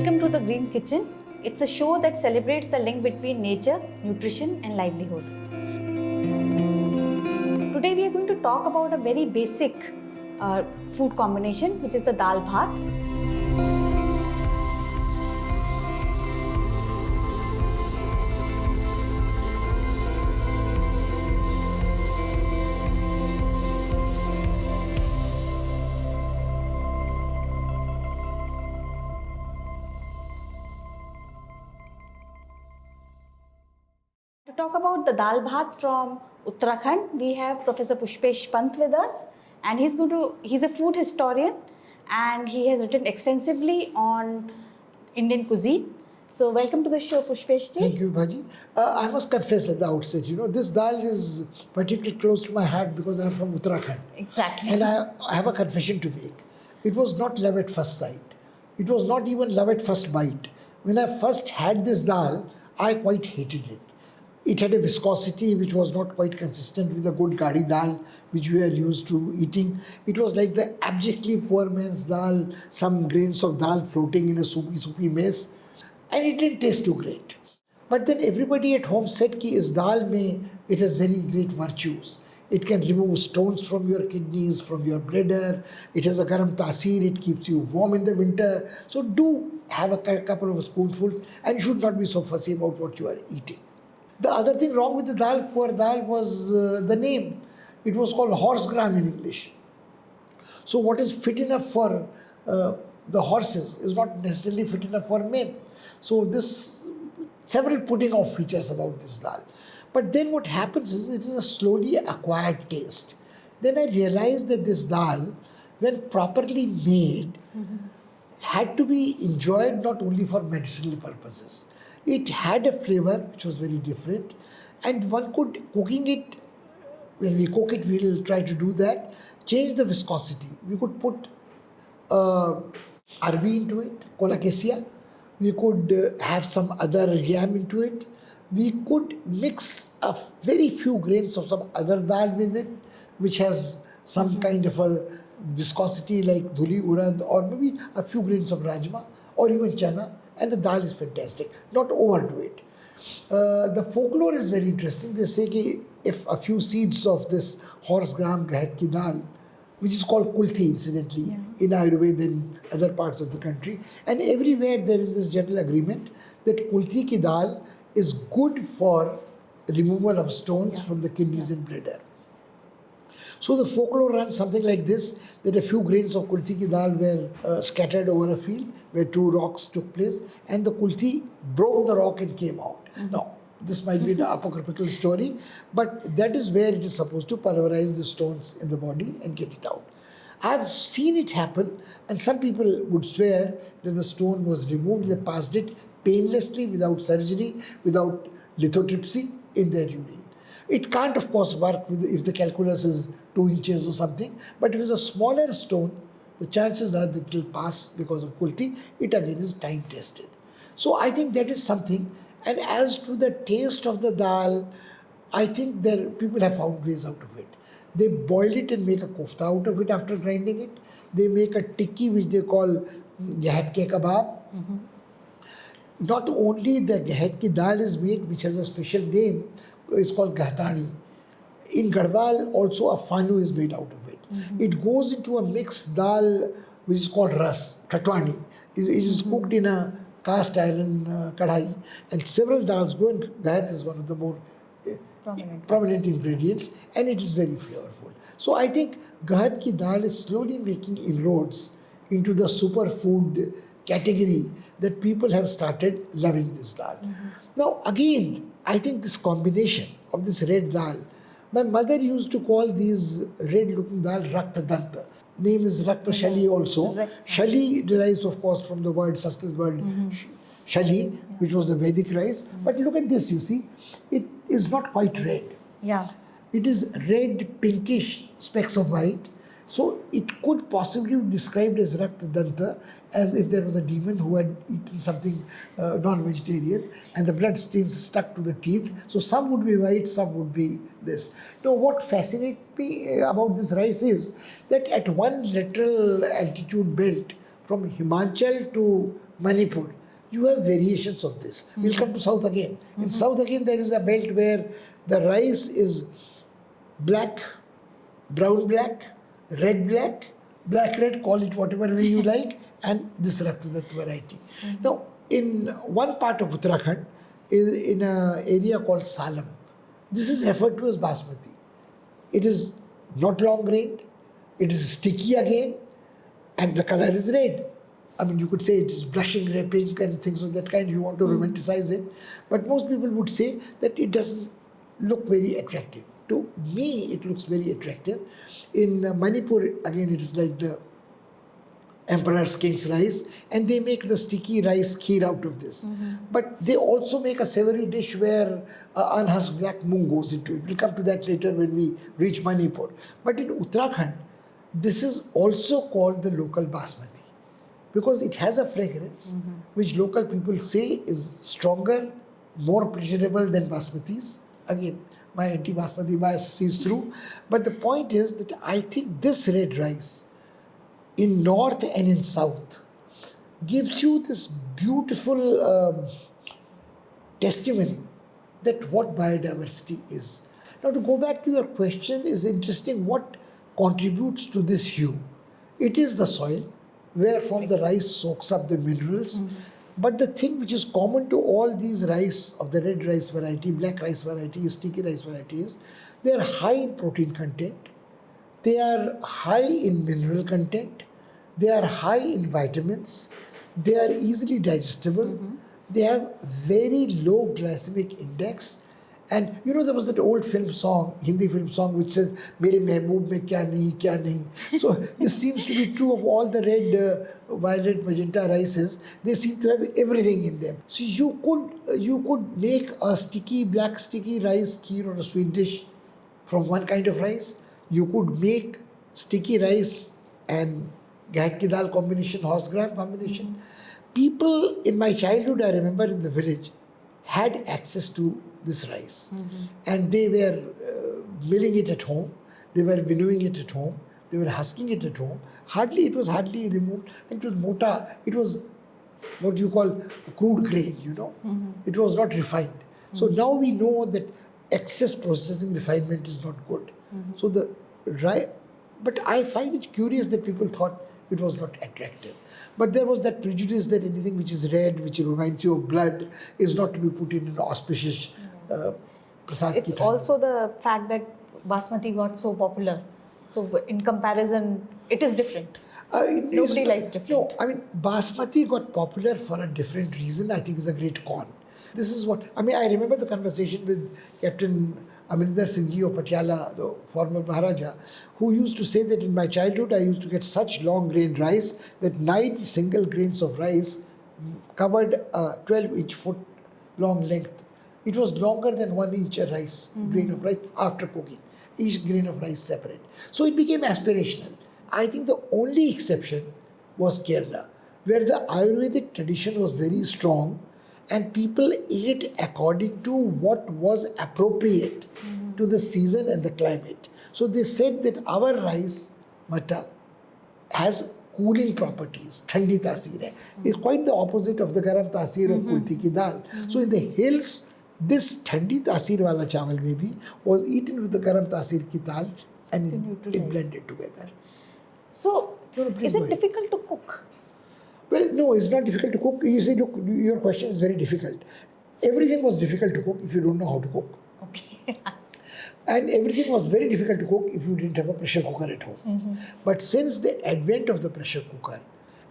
Welcome to the Green Kitchen. It's a show that celebrates the link between nature, nutrition, and livelihood. Today we are going to talk about a very basic food combination, which is the Dal Bhath. To talk about the Dal Bhath from Uttarakhand, we have Professor Pushpesh Pant with us, and he's a food historian, and he has written extensively on Indian cuisine. So welcome to the show, Pushpesh ji. Thank you, Bhaji. I must confess at the outset, this dal is particularly close to my heart because I am from Uttarakhand. Exactly. And I have a confession to make. It was not love at first sight. It was not even love at first bite. When I first had this dal, I quite hated it. It had a viscosity which was not quite consistent with the good Gahat Dal which we are used to eating. It was like the abjectly poor man's dal, some grains of dal floating in a soupy mess. And it didn't taste too great. But then everybody at home said ki is dal mein, it has very great virtues. It can remove stones from your kidneys, from your bladder. It has a garam tasir, it keeps you warm in the winter. So do have a couple of spoonfuls and you should not be so fussy about what you are eating. The other thing wrong with the dal, poor dal, was the name. It was called horsegram in English. So what is fit enough for the horses is not necessarily fit enough for men. So this, several putting off features about this dal. But then what happens is it is a slowly acquired taste. Then I realized that this dal, when properly made, had to be enjoyed not only for medicinal purposes. It had a flavor which was very different, and one could, cooking it, when we cook it, we'll try to do that, change the viscosity. We could put arbi into it, colacacia. We could have some other yam into it. We could mix a very few grains of some other dal with it, which has some kind of a viscosity like dhuli urad, or maybe a few grains of rajma, or even chana. And the dal is fantastic. Not overdo it. The folklore is very interesting. They say that if a few seeds of this horsegram Gahat Dal, which is called Kulthi incidentally, in Ayurveda and other parts of the country, and everywhere there is this general agreement that Kulti Dal is good for removal of stones from the kidneys and bladder. So the folklore runs something like this, that a few grains of kulthi ki dal were scattered over a field where two rocks took place, and the kulthi broke the rock and came out. Now, this might be an apocryphal story, but that is where it is supposed to pulverize the stones in the body and get it out. I have seen it happen, and some people would swear that the stone was removed, they passed it painlessly, without surgery, without lithotripsy in their urine. It can't, of course, work if the calculus is 2 inches or something, but if it's a smaller stone, the chances are that it will pass because of kulti. It again is time tested. So I think that is something. And as to the taste of the dal, I think people have found ways out of it. They boil it and make a kofta out of it after grinding it. They make a tikki, which they call gahat ke kebab. Not only the gahat ki dal is made, which has a special name, it's called gahtani. In Ghadwali, also a fanu is made out of it. It goes into a mixed dal, which is called ras, tatwani. It is cooked in a cast iron kadhai, and several dals go, and gahat is one of the more prominent ingredients, and it is very flavorful. So I think gahat ki dal is slowly making inroads into the superfood category that people have started loving this dal. Now again, I think this combination of this red dal, my mother used to call these red looking dal Rakta Danta. Name is Rakta Shali also. Shali derives, of course, from the word, Sanskrit word Shali, which was the Vedic rice. But look at this, you see, it is not quite red. Yeah. It is red, pinkish specks of white. So it could possibly be described as Rakta Danta, as if there was a demon who had eaten something non-vegetarian and the blood stains stuck to the teeth. So some would be white, some would be this. Now what fascinates me about this rice is that at one lateral altitude belt from Himachal to Manipur, you have variations of this. We'll come to South again. In South again, there is a belt where the rice is black, brown black, black red, call it whatever way you like, and this Raktadat variety. Now, in one part of Uttarakhand, in an area called Salam, this is referred to as basmati. It is not long grained, it is sticky again, and the color is red. I mean, you could say it is blushing red, pink, and things of that kind if you want to romanticize it. But most people would say that it doesn't look very attractive. To me, it looks very attractive. In Manipur, again, it is like the emperor's king's rice, and they make the sticky rice kheer out of this. But they also make a savory dish where unhusked black moong goes into it. We'll come to that later when we reach Manipur. But in Uttarakhand, this is also called the local basmati because it has a fragrance which local people say is stronger, more pleasurable than basmatis. Again, my anti-basmati bias sees through. But the point is that I think this red rice in north and in south gives you this beautiful testimony that what biodiversity is. Now, to go back to your question, is interesting what contributes to this hue. It is the soil where from the rice soaks up the minerals. But the thing which is common to all these rice of the red rice variety, black rice varieties, sticky rice varieties, they are high in protein content, they are high in mineral content, they are high in vitamins, they are easily digestible, they have very low glycemic index. And you know, there was that old film song, Hindi film song, which says, Mere mehboob mein kya nahi. So this seems to be true of all the red, violet, magenta rices. They seem to have everything in them. So you could make a black sticky rice kheer or a sweet dish from one kind of rice. You could make sticky rice and Gahat Dal combination, horsegram combination. People in my childhood, I remember in the village, had access to this rice. And they were milling it at home, they were winnowing it at home, they were husking it at home. It was hardly removed, and it was mota, it was what you call a crude grain, you know. It was not refined. So now we know that excess processing refinement is not good. So but I find it curious that people thought it was not attractive. But there was that prejudice that anything which is red, which reminds you of blood, is not to be put in an auspicious prasad. It's also the fact that basmati got so popular. So in comparison, it is different. Nobody likes different. No, I mean, basmati got popular for a different reason. I think it's a great con. This is what, I mean, I remember the conversation with Captain Amrinder Singh Ji of Patiala, the former Maharaja, who used to say that in my childhood I used to get such long grain rice that 9 single grains of rice covered a 12-inch foot long length. It was longer than 1 inch a rice, grain of rice after cooking. Each grain of rice separate. So it became aspirational. I think the only exception was Kerala, where the Ayurvedic tradition was very strong and people ate according to what was appropriate to the season and the climate. So they said that our rice, mata, has cooling properties, thandi taseer hai. It's quite the opposite of the garam taseer of Kulti Dal. So in the hills, this thandi taseer wala chawal maybe was eaten with the garam taseer ki dal and it blended together. So, is it difficult to cook? Well, no, it's not difficult to cook. You see, look, your question is very difficult. Everything was difficult to cook if you don't know how to cook. Okay. And everything was very difficult to cook if you didn't have a pressure cooker at home. But since the advent of the pressure cooker,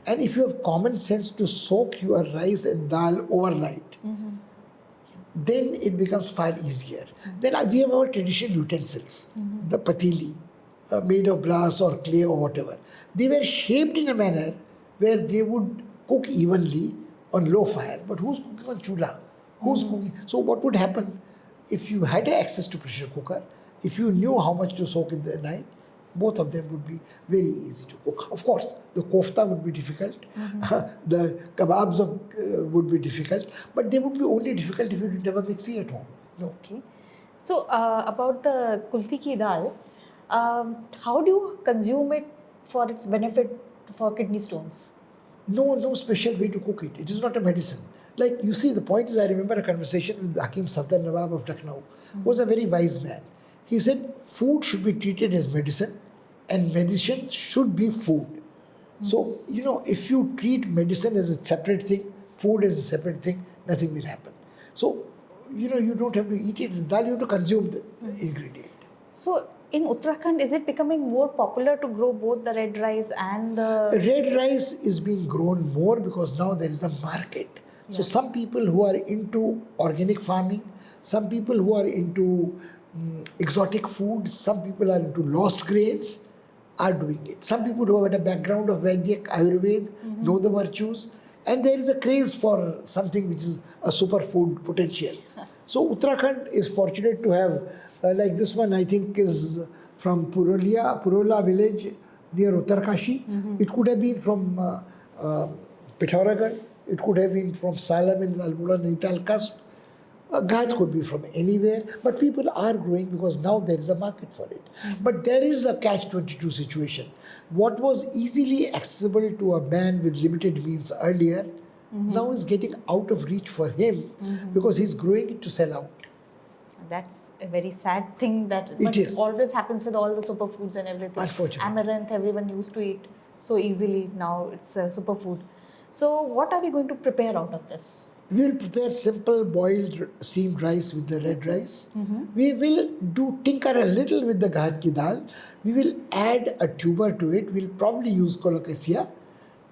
and if you have common sense to soak your rice and dal overnight, then it becomes far easier. Then we have our traditional utensils, the patili, made of brass or clay or whatever. They were shaped in a manner where they would cook evenly on low fire. But who's cooking on chula? Who's cooking? So what would happen if you had access to pressure cooker, if you knew how much to soak in the night, both of them would be very easy to cook. Of course, the kofta would be difficult, the kebabs would be difficult, but they would be only difficult if you didn't have a mixie at home. No. Okay. So about the Kulti Dal, how do you consume it for its benefit for kidney stones? No special way to cook it. It is not a medicine. Like you see, the point is, I remember a conversation with Hakim Safdar Nawab of Lucknow, who was a very wise man. He said, food should be treated as medicine, and medicine should be food. So, if you treat medicine as a separate thing, food as a separate thing, nothing will happen. So, you don't have to eat it with dal, you have to consume the ingredient. So in Uttarakhand, is it becoming more popular to grow both the red rice and the... Red rice is being grown more because now there is a market. Yeah. So some people who are into organic farming, some people who are into exotic foods, some people are into lost grains, are doing it. Some people who have had a background of Vedic Ayurveda know the virtues, and there is a craze for something which is a superfood potential. So Uttarakhand is fortunate to have, like this one I think is from Purola village near Uttarkashi. It could have been from Pithoragarh, it could have been from Salem in the Almora Nainital cusp. Gahat could be from anywhere, but people are growing because now there is a market for it. But there is a catch-22 situation. What was easily accessible to a man with limited means earlier, now is getting out of reach for him because he's growing it to sell out. That's a very sad thing that always happens with all the superfoods and everything. Unfortunately. Amaranth, everyone used to eat so easily. Now it's a superfood. So what are we going to prepare out of this? We will prepare simple boiled steamed rice with the red rice. We will tinker a little with the Gahat Dal. We will add a tuber to it. We'll probably use colocasia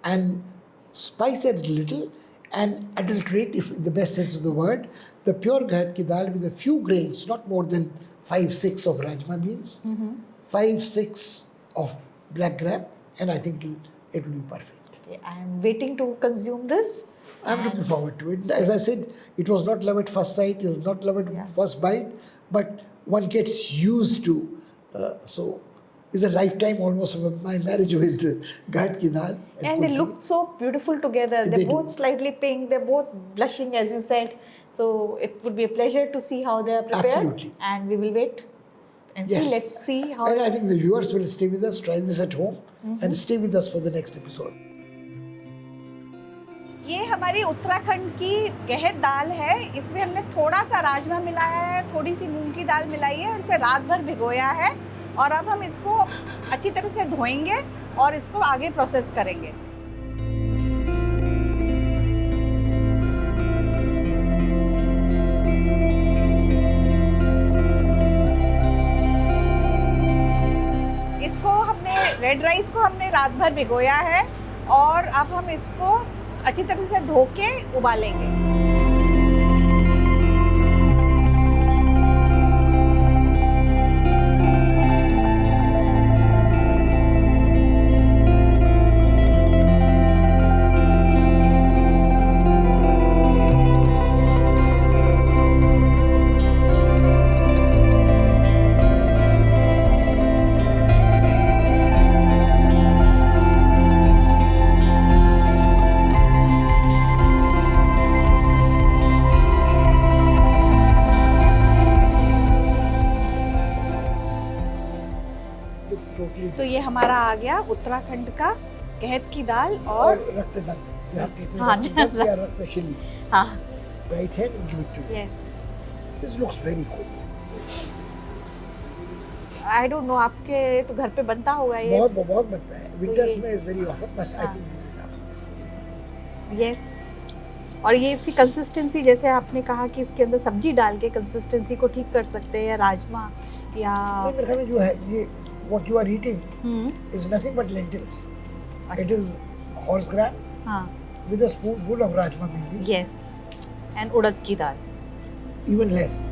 and spice it a little and adulterate, if in the best sense of the word, the pure Gahat Dal with a few grains, not more than 5-6 of rajma beans, 5-6 of black gram, and I think it will be perfect. Okay, I am waiting to consume this. I'm looking forward to it. As I said, it was not love at first sight, it was not love at first bite, but one gets used to. So it's a lifetime almost of my marriage with Gahat Dal. And they look so beautiful together. They're both slightly pink, they're both blushing, as you said. So it would be a pleasure to see how they are prepared. Absolutely. And we will wait and see. Let's see how. And I think the viewers will stay with us, try this at home, and stay with us for the next episode. ये हमारी उत्तराखंड की गहत दाल है। इसमें हमने थोड़ा सा राजमा मिलाया है, थोड़ी सी मूंग की दाल मिलाई है और इसे रात भर भिगोया है। और अब हम इसको अच्छी तरह से धोएंगे और इसको आगे प्रोसेस करेंगे। रेड राइस को हमने रात भर भिगोया है और अब हम इसको अच्छी तरह से धो के उबालेंगे। तो ये हमारा आ गया उत्तराखंड का गहत की दाल और रक्तदान से आप कहते हैं या रक्तशिली। हाँ। Right hand and give it to me. Yes. This looks very good. I don't know आपके तो घर पे बनता होगा ये। बहुत बनता है। Winters में is very often, but I think this is enough. Yes. और ये इसकी कंसिस्टेंसी जैसे आपने कहा कि इसके अंदर सब्जी डाल के कंसिस्टेंसी को ठीक कर सकते हैं या राजमा या। मेरे ख्याल में जो है ये what you are eating is nothing but lentils. It is horsegram with a spoonful of rajma maybe. Yes. And urad ki dal. Even less.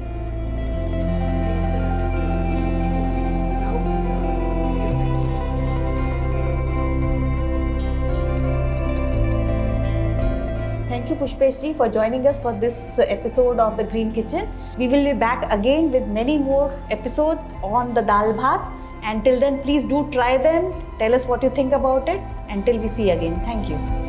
Thank you Pushpesh ji for joining us for this episode of The Green Kitchen. We will be back again with many more episodes on the Dal Bhath. Until then, please do try them. Tell us what you think about it. Until we see again. Thank you.